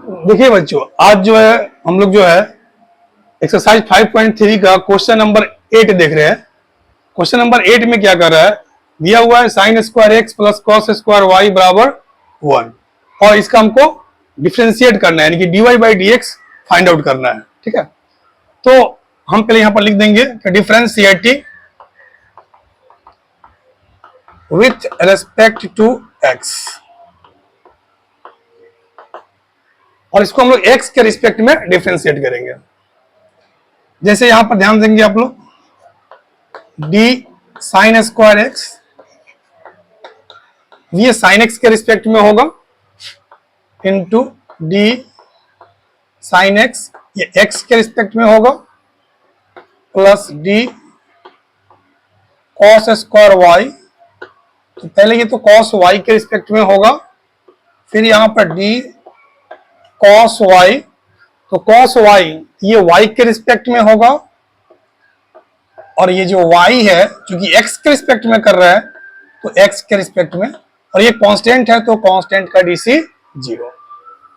देखिए बच्चों, आज जो है हम लोग जो है एक्सरसाइज 5.3 का क्वेश्चन नंबर 8 देख रहे हैं। क्वेश्चन नंबर 8 में क्या कर रहा है, दिया हुआ है sine square X plus cos square Y बराबर 1 और इसका हमको डिफ्रेंशिएट करना है, यानी कि dy by D x find out करना है। ठीक है, तो हम पहले यहां पर लिख देंगे कि differentiating with respect to X, और इसको हम लोग x के रिस्पेक्ट में डिफ्रेंशिएट करेंगे। जैसे यहां पर ध्यान देंगे आप लोग, डी साइन स्क्वायर एक्स, ये साइन एक्स के रिस्पेक्ट में होगा, इंटू डी साइन एक्स, ये x के रिस्पेक्ट में होगा, plus D cos square Y, तो पहले ये तो कॉस वाई के रिस्पेक्ट में होगा, फिर यहां पर डी कॉस वाई, तो कॉस वाई ये y के रिस्पेक्ट में होगा, और ये जो y है क्योंकि x के रिस्पेक्ट में कर रहा है तो x के रिस्पेक्ट में, और ये कांस्टेंट है तो कांस्टेंट का डीसी 0।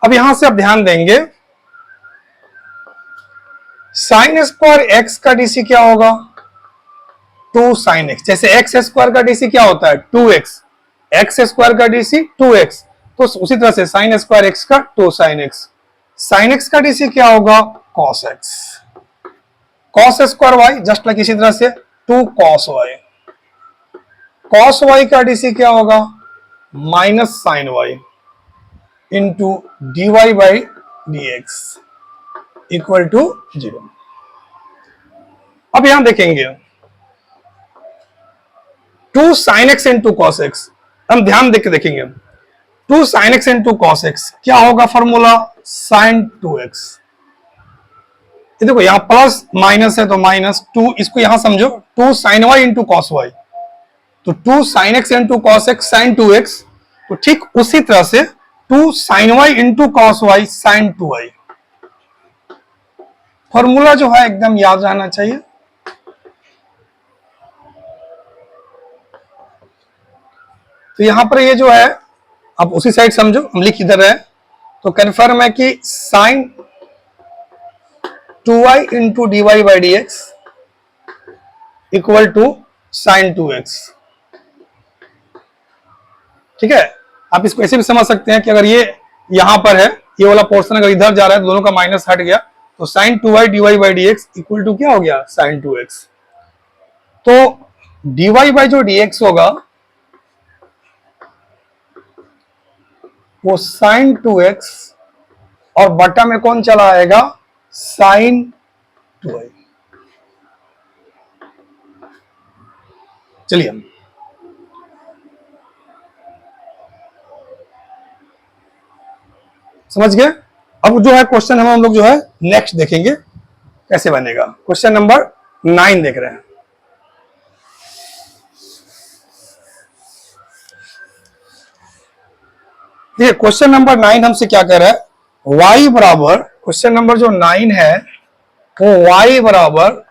अब यहां से आप ध्यान देंगे, साइन स्क्वायर x का डीसी क्या होगा, 2 साइन x। जैसे एक्स स्क्वायर का डीसी क्या होता है 2x, एक्स स्क्वायर का डीसी 2x, तो उसी तरह से साइन स्क्वायर x का 2 साइन x, साइन x का डीसी क्या होगा cos x, cos square y just like इसी तरह से 2 cos y, cos y का डीसी क्या होगा minus sine y into D Y by D X equal to 0। अब यहां देखेंगे 2 sine x into cos x, हम ध्यान देख के देखेंगे 2 sine x into cos x क्या होगा फॉर्मूला साइन 2x। ये देखो यहां प्लस माइनस है तो माइनस 2, इसको यहां समझो 2 sine y into cos y, तो 2 sine x into cos x sine 2x, तो ठीक उसी तरह से 2 sine y into cos y sine 2y। Formula जो है एकदम याद रहना चाहिए। तो यहां पर ये जो है आप उसी साइड समझो, हम लिख इधर है, तो कन्फर्म है कि sine 2y into D Y by D X equal to sine 2x। ठीक है, आप इसको ऐसे भी समझ सकते हैं कि अगर ये यहां पर है, ये वाला पोर्शन अगर इधर जा रहा है तो दोनों का माइनस हट गया, तो sine 2y D Y by D X equal to क्या हो गया साइन 2x। तो डी वाई बाई जो डी एक्स होगा वो साइन 2x और बटा में कौन चला आएगा साइन 2y। चलिए हम समझ गए। अब जो है क्वेश्चन हम लोग जो है नेक्स्ट देखेंगे कैसे बनेगा। क्वेश्चन नंबर 9 देख रहे हैं। देखिए क्वेश्चन नंबर 9 हमसे क्या कह रहा है, y बराबर, क्वेश्चन नंबर जो 9 है वो y बराबर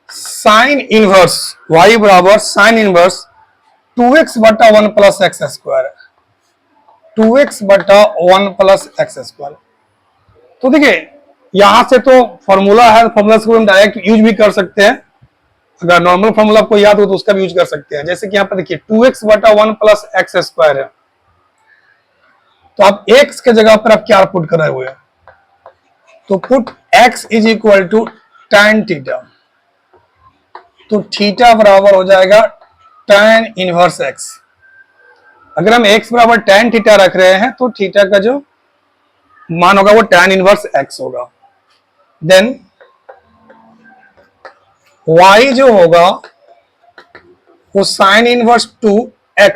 साइन इनवर्स, y बराबर साइन इनवर्स 2x बटा 1 प्लस एक्स स्क्वायर, 2x बटा 1 प्लस एक्स स्क्वायर। तो देखिए यहां से तो फॉर्मूला है, फॉर्मूला को हम डायरेक्ट यूज भी कर सकते हैं, अगर नॉर्मल फॉर्मूला आपको याद हो तो उसका भी यूज कर सकते हैं। जैसे कि यहां पर देखिए 2x बटा 1 प्लस एक्स स्क्वायर है, तो आप x के जगह पर आप क्या पुट कर रहे हुए हैं, तो put x is equal to tan theta, तो थीटा बराबर हो जाएगा tan इनवर्स x। अगर हम x बराबर tan थीटा रख रहे हैं तो थीटा का जो मान होगा वो tan इनवर्स x होगा। देन y जो होगा वो साइन इनवर्स 2x,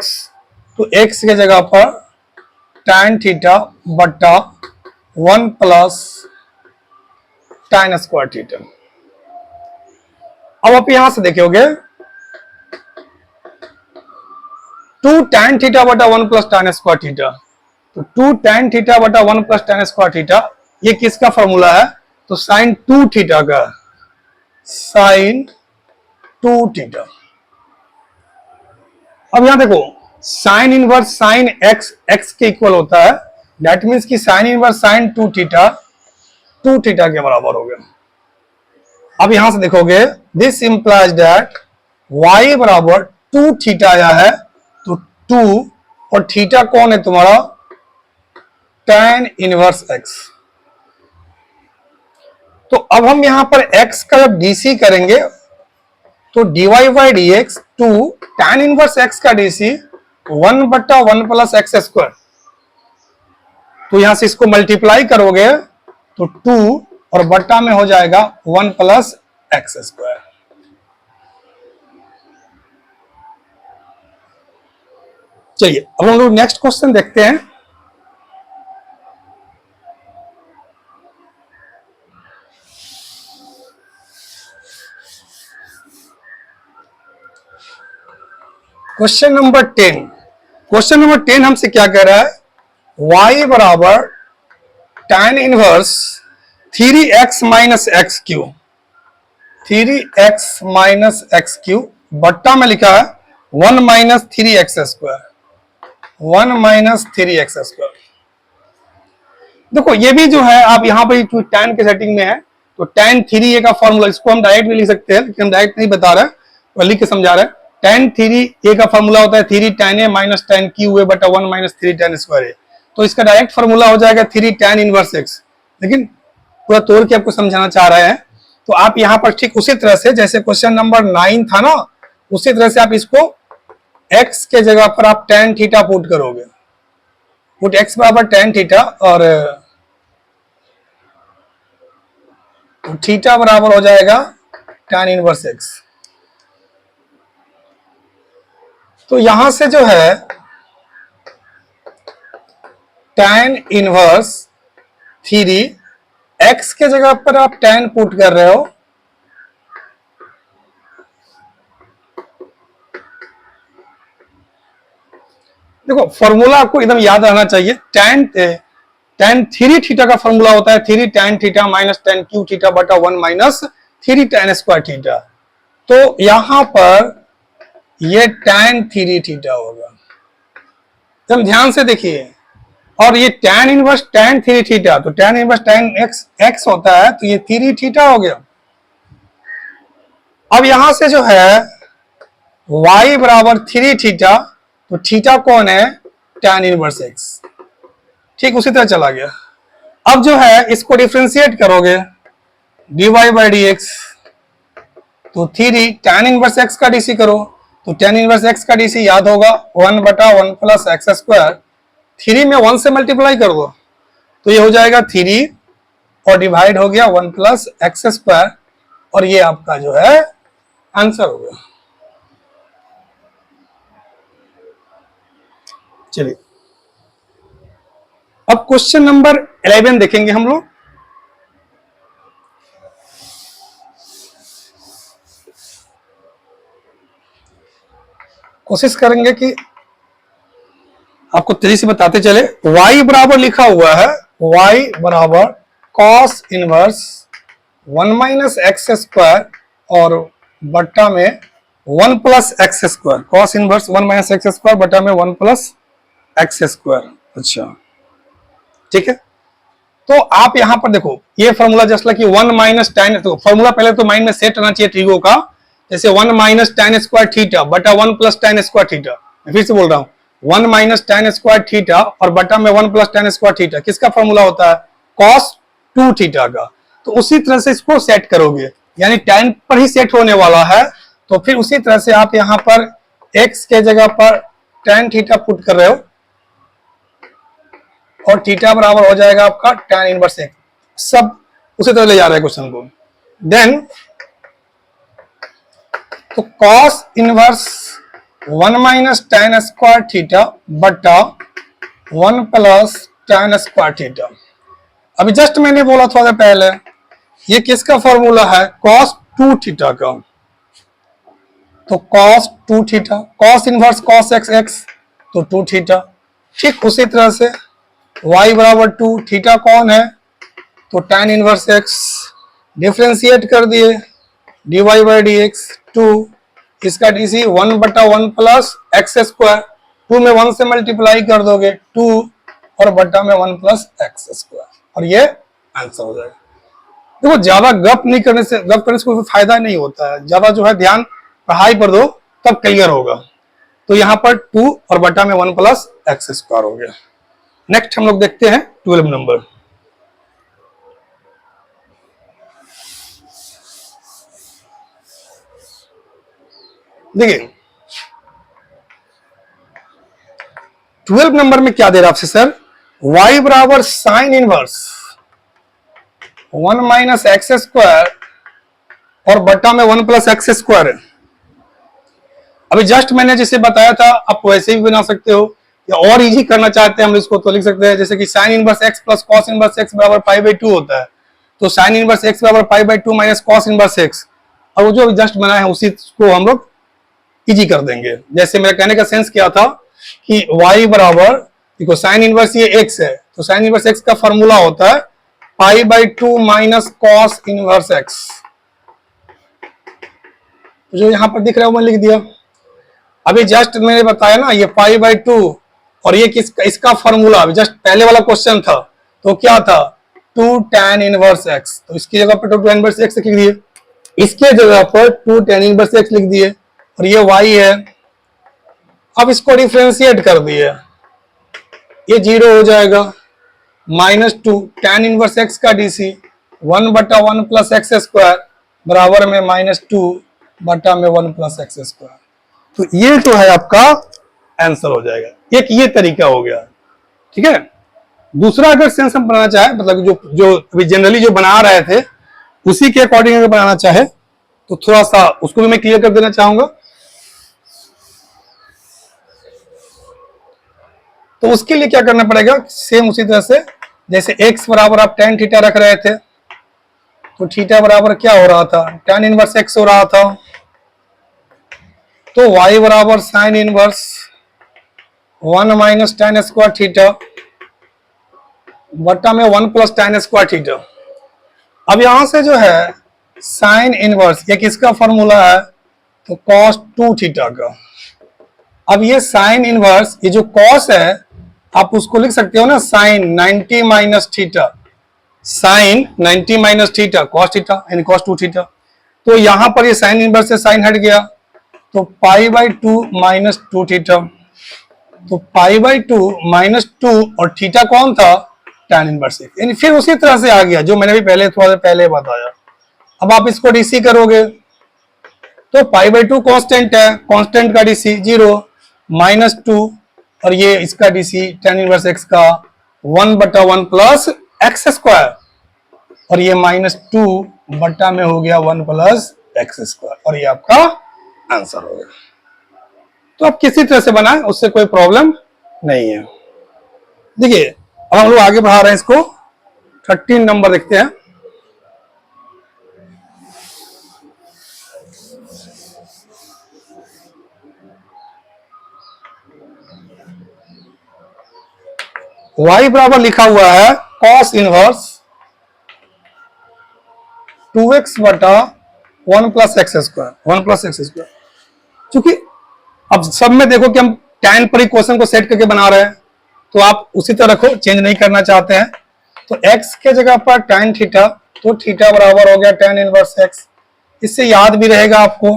तो x के जगह पर tan थीटा बटा 1 प्लस tan स्क्वायर थीटा। अब आप यहां से देखोगे 2 tan थीटा बटा 1 प्लस tan स्क्वायर थीटा, तो 2 tan थीटा बटा 1 प्लस tan स्क्वायर थीटा ये किसका फॉर्मूला है, तो साइन 2 थीटा का, साइन 2 थीटा। अब यहां देखो sine inverse sine x x के इक्वल होता है, दैट मीन्स कि साइन इनवर्स साइन 2 थीटा के बराबर हो गया। अब यहां से देखोगे दिस इंप्लाइज दैट y बराबर 2 थीटा आया है, तो 2 और थीटा कौन है तुम्हारा, tan इनवर्स x। तो अब हम यहां पर x का जब dc करेंगे तो dy by D x 2 tan inverse x का dc 1/1 प्लस एक्स स्क्वायर। तो यहां से इसको मल्टीप्लाई करोगे तो 2 और बट्टा में हो जाएगा 1 प्लस एक्स स्क्वायर। चलिए अब हम लोग नेक्स्ट क्वेश्चन देखते हैं। Question number 10। क्वेश्चन नंबर 10 हमसे क्या कह रहा है, y बराबर tan inverse 3x minus x Q, 3x minus x Q बट्टा में लिखा है 1 minus 3x square, 1 minus 3x square. देखो ये भी जो है आप यहाँ पर tan के सेटिंग में है तो tan 3a का फॉर्मूला, इसको हम डायरेक्ट भी लिख सकते हैं लेकिन हम डायरेक्ट नहीं बता रहे, तो लिख के समझा रहे हैं। tan 3a का फॉर्मूला होता है 3 tan a minus tan q a बटा 1 माइनस 3 tan स्क्वायर a। तो इसका डायरेक्ट फॉर्मूला हो जाएगा 3 tan इनवर्स x, लेकिन पूरा तोड़ के आपको समझाना चाह रहे हैं। तो आप यहाँ पर ठीक उसी तरह से जैसे क्वेश्चन नंबर 9 था ना, उसी तरह से आप इसको x के जगह पर आप tan थीटा पुट करोगे, पुट x बराबर tan थीटा और थीटा बराबर हो जाएगा tan इनवर्स x। तो यहां से जो है tan इनवर्स 3 x के जगह पर आप tan पुट कर रहे हो, देखो फॉर्मूला आपको एकदम याद रहना चाहिए। tan 3 थीटा का फॉर्मूला होता है 3 tan theta minus tan q theta बटा 1 माइनस 3 tan स्क्वायर थीटा। तो यहां पर ये tan 3 थीटा होगा, एकदम ध्यान से देखिए। और ये tan इनवर्स tan 3 थीटा, तो tan इनवर्स tan x होता है तो ये 3 थीटा हो गया। अब यहां से जो है y बराबर 3 थीटा, तो थीटा कौन है, tan इनवर्स x, ठीक उसी तरह चला गया। अब जो है इसको डिफरेंशिएट करोगे dy बाई डी एक्स, तो 3 tan इनवर्स x का डीसी करो, तो tan इनवर्स x का डीसी याद होगा 1 बटा 1 प्लस एक्स स्क्वायर, 3 में 1 से मल्टीप्लाई कर दो तो ये हो जाएगा 3 और डिवाइड हो गया 1 प्लस एक्स स्क्वायर, और ये आपका जो है आंसर हो गया। चलिए अब क्वेश्चन नंबर 11 देखेंगे हम लोग। कोशिश करेंगे कि आपको तेजी से बताते चले। y बराबर लिखा हुआ है, y बराबर cos inverse 1 minus X square और बट्टा में 1 plus x square, cos inverse 1 minus X square बट्टा में 1 प्लस एक्स स्क्वायर। अच्छा ठीक है, तो आप यहां पर देखो ये formula just like 1 minus tan, तो फॉर्मूला पहले तो माइंड में सेट रहना चाहिए ट्रिगो का, जैसे 1 माइनस tan स्क्वायर थीटा बटा 1 प्लस tan स्क्वायर थीटा। मैं फिर से बोल रहा हूं 1 माइनस tan स्क्वायर थीटा और बटा में 1 प्लस tan स्क्वायर थीटा, किसका फॉर्मूला होता है, cos 2 थीटा का। तो उसी तरह से इसको सेट करोगे, यानी tan पर ही सेट होने वाला है, तो फिर उसी तरह से आप यहां पर x के जगह पर tan थीटा पुट कर रहे हो और थीटा बराबर हो जाएगा आपका tan इनवर्स x। सब उसी तरह ले जा रहे हैं क्वेश्चन को। देन तो cos inverse 1 minus tan square theta बटा 1 प्लस tan स्क्वायर थीटा। अभी जस्ट मैंने बोला थोड़ा पहले ये किसका फॉर्मूला है, cos 2 थीटा का। तो cos 2 theta, cos inverse cos x तो 2 थीटा। ठीक उसी तरह से y बराबर 2, थीटा कौन है, तो tan इनवर्स x, डिफरेंशिएट कर दिए dy बाई डी एक्स 2, इसका डीसी 1 बटा 1 प्लस एक्स स्क्वायर, 2 में 1 से मल्टीप्लाई कर दोगे 2 और बट्टा में 1 प्लस एक्स स्क्वायर, और ये आंसर हो जाएगा। देखो ज्यादा गप करने से कोई फायदा नहीं होता है, ज्यादा जो है ध्यान पढ़ाई पर दो, तब क्लियर होगा। तो यहाँ पर 2 और बट्टा में 1 प्लस एक्स स्क्वायर हो गया। नेक्स्ट हम लोग देखते हैं 12 नंबर। देखिए 12 नंबर में क्या दे रहा है आपसे सर, y बराबर sine inverse 1 minus X square और बट्टा में 1 प्लस एक्स स्क्वायर है। अभी जस्ट मैंने जैसे बताया था, आप वैसे भी बना सकते हो, या और इजी करना चाहते हैं हम इसको तो लिख सकते हैं जैसे कि sine inverse x plus cos inverse x बराबर पाई बाई 2 होता है। तो साइन इनवर्स एक्स बराबर pi by 2 minus cos inverse x, और वो जो जस्ट बनाया है उसी को हम लोग इजी कर देंगे। जैसे मेरा कहने का सेंस क्या था कि y बराबर, देखो साइन इनवर्स ये x है, तो साइन इनवर्स x का फॉर्मूला होता है pi by 2 minus cos inverse x, जो यहां पर दिख रहा है वो मैं लिख दिया। अभी जस्ट मैंने बताया ना ये पाई बाई 2 और ये इसका फॉर्मूला अभी जस्ट पहले वाला क्वेश्चन था, तो क्या था 2 tan इनवर्स x, तो इसकी जगह पर 2 tan इनवर्स x लिख दिए, इसके जगह पर 2 tan इनवर्स x लिख दिए, और ये y है। अब इसको डिफरेंशिएट कर दिए, ये 0 हो जाएगा, माइनस 2 tan इनवर्स x का डीसी 1 बटा 1 प्लस एक्स स्क्वायर बराबर में माइनस 2 बटा में 1 प्लस एक्स स्क्वायर। तो ये जो है आपका आंसर हो जाएगा। एक ये तरीका हो गया, ठीक है। दूसरा अगर सेंस हम बनाना चाहे, मतलब जो अभी जनरली जो बना रहे थे उसी के अकॉर्डिंग अगर बनाना चाहे तो थोड़ा सा उसको भी मैं क्लियर कर देना चाहूंगा। तो उसके लिए क्या करना पड़ेगा, सेम उसी तरह से जैसे x बराबर आप tan थीटा रख रहे थे, तो थीटा बराबर क्या हो रहा था tan इनवर्स x हो रहा था, तो y बराबर sine inverse 1 minus tan square theta बट्टा में 1 प्लस tan स्क्वायर थीटा। अब यहां से जो है साइन इनवर्स ये किसका फॉर्मूला है, तो cos 2 थीटा का। अब ये साइन इनवर्स ये जो cos है आप उसको लिख सकते हो ना sine 90 minus theta, sine 90 minus theta cos theta यानी cos 2 थीटा। तो यहां पर ये साइन इनवर्स से साइन हट गया, तो पाई बाई 2 माइनस 2 थीटा, तो पाई बाई 2 माइनस 2 और थीटा कौन था tan इनवर्स, यानी फिर उसी तरह से आ गया जो मैंने भी पहले थोड़ा पहले बताया। अब आप इसको डीसी करोगे तो पाई बाई 2 कांस्टेंट है, कांस्टेंट का डीसी 0 माइनस 2 और ये इसका डीसी tan इनवर्स x का 1 बटा 1 प्लस एक्स स्क्वायर, और ये माइनस 2 बटा में हो गया 1 प्लस एक्स स्क्वायर, और ये आपका आंसर हो गया। तो आप किसी तरह से बनाएं उससे कोई प्रॉब्लम नहीं है। देखिए अब हम लोग आगे बढ़ा रहे हैं इसको, 13 नंबर देखते हैं। y बराबर लिखा हुआ है cos इनवर्स 2x बटा 1 plus x square, 1 plus x square. चूंकि अब सब में देखो कि हम tan पर ही क्वेश्चन को सेट करके बना रहे हैं, तो आप उसी तरह रखो, चेंज नहीं करना चाहते हैं। तो x के जगह पर tan थीटा, तो थीटा बराबर हो गया tan इनवर्स x। इससे याद भी रहेगा आपको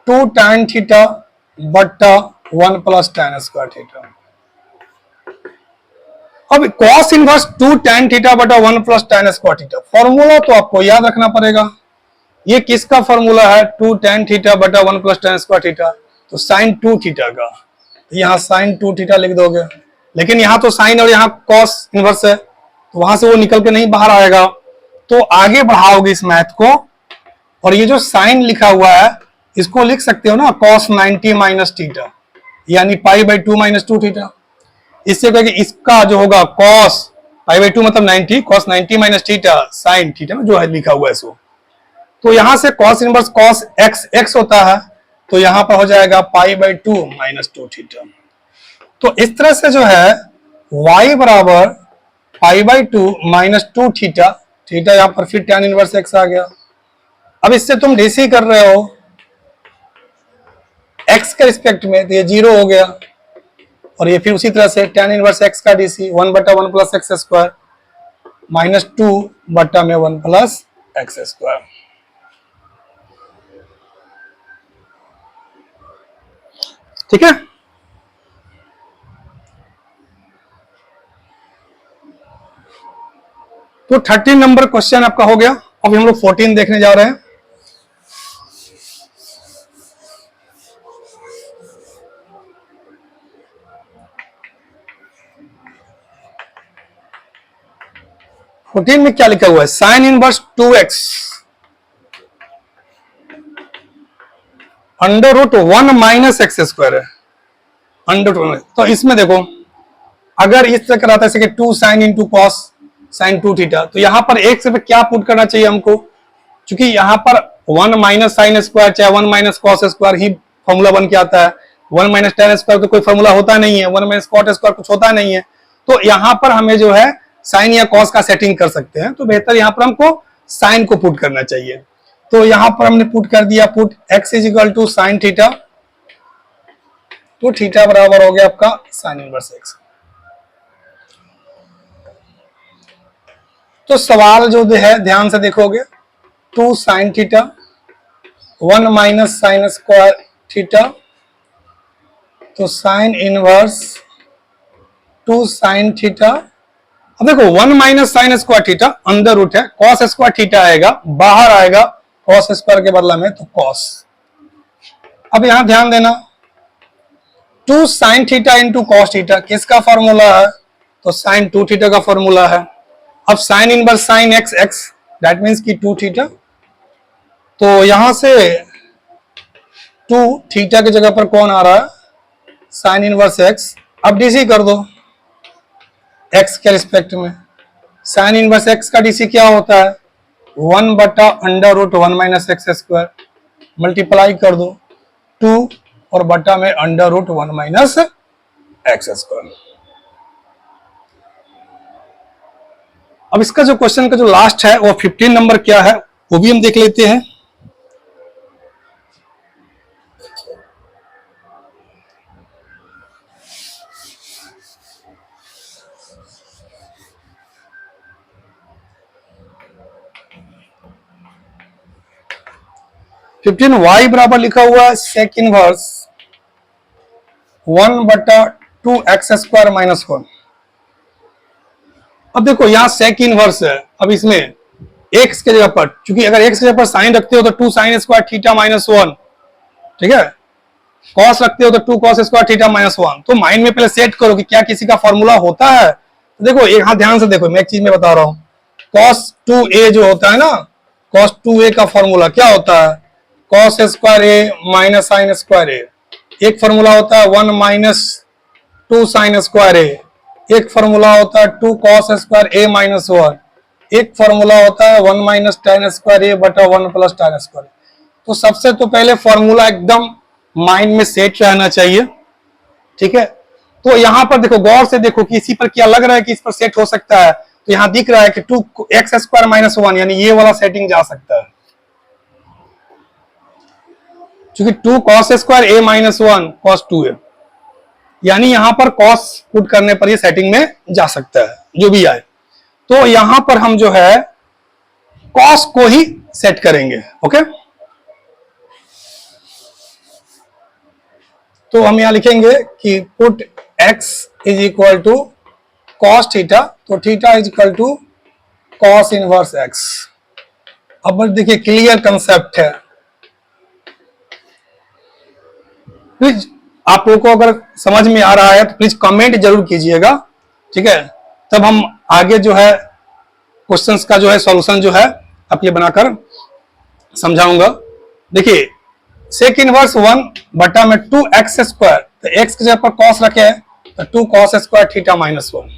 2 tan थीटा बट्टा 1 प्लस tan स्क्वायर थीटा। अब cos इनवर्स 2 tan थीटा बटा 1 plus tan square theta, formula तो आपको याद रखना पड़ेगा। ये किसका फॉर्मूला है 2 tan थीटा बटा 1 प्लस tan स्क्वायर थीटा, तो साइन 2 थीटा का, तो यहाँ साइन 2 थीटा लिख दोगे। लेकिन यहाँ तो साइन और यहाँ cos इनवर्स है, तो वहां से वो निकल के नहीं बाहर आएगा, तो आगे बढ़ाओगे इस मैथ को, और ये जो साइन लिखा हुआ है इसको लिख सकते हो ना cos 90 माइनस थीटा, यानी पाई बाई 2 माइनस 2 थीटा। इससे कहेंगे इसका जो होगा cos पाई बाई 2 मतलब 90, cos 90 minus theta sine theta में जो है लिखा हुआ है सो। तो यहां से cos इनवर्स cos x होता है, तो यहां पर हो जाएगा पाई बाई 2 माइनस 2 थीटा। तो इस तरह से जो है y बराबर pi by 2 minus 2 theta, theta यहां पर फिर tan इनवर्स x आ गया। अब इससे तुम डीसी कर रहे हो एक्स के रिस्पेक्ट में, तो ये 0 हो गया। और ये फिर उसी तरह से tan इनवर्स एक्स का DC 1/1 plus x square minus 2/1 plus x square. ठीक है, तो 13 नंबर क्वेश्चन आपका हो गया। अब हम लोग 14 देखने जा रहे हैं। फोर्टीन में क्या लिखा हुआ है, sine inverse 2x under root 1 minus X square है, अंडर रूट। तो इसमें देखो, अगर इस तरह कराता है कि 2 sine into cos sine 2 theta, तो यहां पर एक से क्या पुट करना चाहिए हमको, क्योंकि यहां पर 1 माइनस साइन स्क्वायर चाहे 1 माइनस कॉस स्क्वायर ही फॉर्मूला बन के आता है। 1 माइनस टेन स्क्वायर तो कोई फॉर्मूला होता नहीं है, 1 माइनस कॉट स्क्वायर कुछ होता नहीं है। तो यहां पर हमें जो है साइन या कॉस का सेटिंग कर सकते हैं, तो बेहतर यहां पर हमको साइन को पुट करना चाहिए। तो यहां पर हमने पुट कर दिया, put x is equal to sine theta, तो थीटा बराबर हो गया आपका साइन इनवर्स x। तो सवाल जो है ध्यान से देखोगे, 2 sine theta 1 minus sine square theta, तो साइन इनवर्स 2 साइन थीटा। अब देखो 1 माइनस साइन स्क्वायर थीटा अंदर रूट है, कॉस स्क्वायर थीटा आएगा, बाहर आएगा कॉस स्क्वायर के बदला में, तो कॉस। अब यहां ध्यान देना, 2 sine theta into cos theta किसका फॉर्मूला है, तो साइन 2 थीटा का फॉर्मूला है। अब sine inverse sine x x that means की 2 थीटा, तो यहां से 2 थीटा की जगह पर कौन आ रहा है, साइन इनवर्स एक्स। अब डीसी कर दो एक्स के रिस्पेक्ट में, साइन इनवर्स एक्स का डीसी क्या होता है, 1/√1 माइनस एक्स स्क्वायर, मल्टीप्लाई कर दो 2 और बटा में √1 माइनस एक्स स्क्वायर। अब इसका जो क्वेश्चन का जो लास्ट है वो 15 नंबर क्या है वो भी हम देख लेते हैं। y बराबर लिखा हुआ है sec inverse 1/2 X square minus 1। अब देखो यहां सेक इनवर्स है, अब इसमें एक्स के जगह पर, क्योंकि अगर एक्स के जगह पर साइन रखते हो तो 2 साइन स्क्वायर थीटा माइनस 1, ठीक है, कॉस रखते हो तो 2 कॉस स्क्वायर थीटा माइनस 1। तो माइंड में पहले सेट करो कि क्या किसी का फॉर्मूला होता है। तो देखो यहां ध्यान से देखो, मैं एक चीज में बता रहा हूं, कॉस 2a जो होता है ना, कॉस 2a का फॉर्मूला क्या होता है, कॉस स्क्वायर ए माइनस साइन स्क्वायर ए। एक फॉर्मूला होता है 1 माइनस 2 साइन स्क्वायर ए, एक फॉर्मूला होता है 2 कॉस स्क्वायर ए माइनस 1, एक फॉर्मूला होता है 1 माइनस टेन स्क्वायर ए बटा 1 प्लस टेन स्क्वायर। तो सबसे तो पहले फॉर्मूला एकदम माइंड में सेट रहना चाहिए, ठीक है। तो यहां पर देखो, गौर से देखो कि इसी पर क्या लग रहा है कि इस पर सेट हो सकता है, तो यहां दिख रहा है कि 2 एक्स स्क्वायर माइनस 1, यानी ये वाला सेटिंग जा सकता है, क्योंकि 2 कॉस स्क्वायर ए माइनस 1 कॉस 2 है, यानी यहां पर कॉस पुट करने पर ये सेटिंग में जा सकता है, जो भी आए। तो यहां पर हम जो है कॉस को ही सेट करेंगे, ओके। तो हम यहां लिखेंगे कि put x is equal to cos theta, तो theta is equal to cos inverse x। अब देखिए क्लियर कंसेप्ट है, प्लीज आप लोगों को अगर समझ में आ रहा है तो प्लीज कमेंट जरूर कीजिएगा, ठीक है। तब हम आगे जो है क्वेश्चंस का जो है सॉल्यूशन जो है आपके बनाकर समझाऊंगा। देखिए सेक इनवर्स 1 बटा में 2 एक्स स्क्वायर, तो एक्स की जगह पर कॉस रखे तो 2 कॉस स्क्वायर थीटा माइनस 1।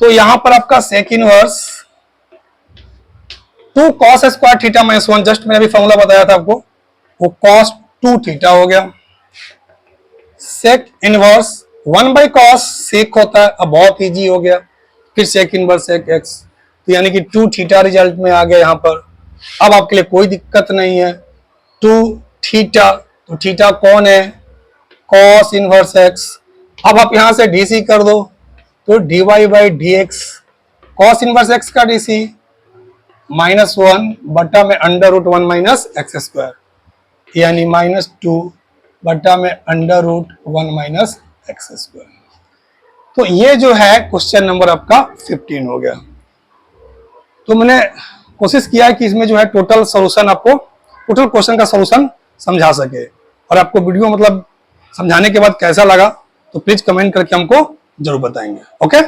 तो यहां पर आपका sec inverse 2 cos square theta minus 1, just मैंने अभी फॉर्मूला बताया था आपको, वो कॉस 2 थीटा हो गया। Sec inverse 1 by cos sec होता है, अब बहुत इजी हो गया, फिर सेक इनवर्स सेक एक्स, तो यानी कि 2 थीटा रिजल्ट में आ गया यहां पर। अब आपके लिए कोई दिक्कत नहीं है, 2 थीटा तो थीटा कौन है, कॉस इनवर्स एक्स। अब आप यहां से डीसी कर दो, तो dy by D X, cos inverse X का डीसी -1 बटा में under root 1 minus X square, यानी -2 बटा में under root 1 minus X square. तो ये जो है क्वेश्चन नंबर आपका 15 हो गया। तो मैंने कोशिश किया है कि इसमें जो है टोटल सॉल्यूशन आपको, टोटल क्वेश्चन का सॉल्यूशन समझा सके। और आपको वीडियो मतलब समझाने के बाद कैसा लगा तो प्लीज कमेंट करके हमको जरूर बताएंगे। ओके।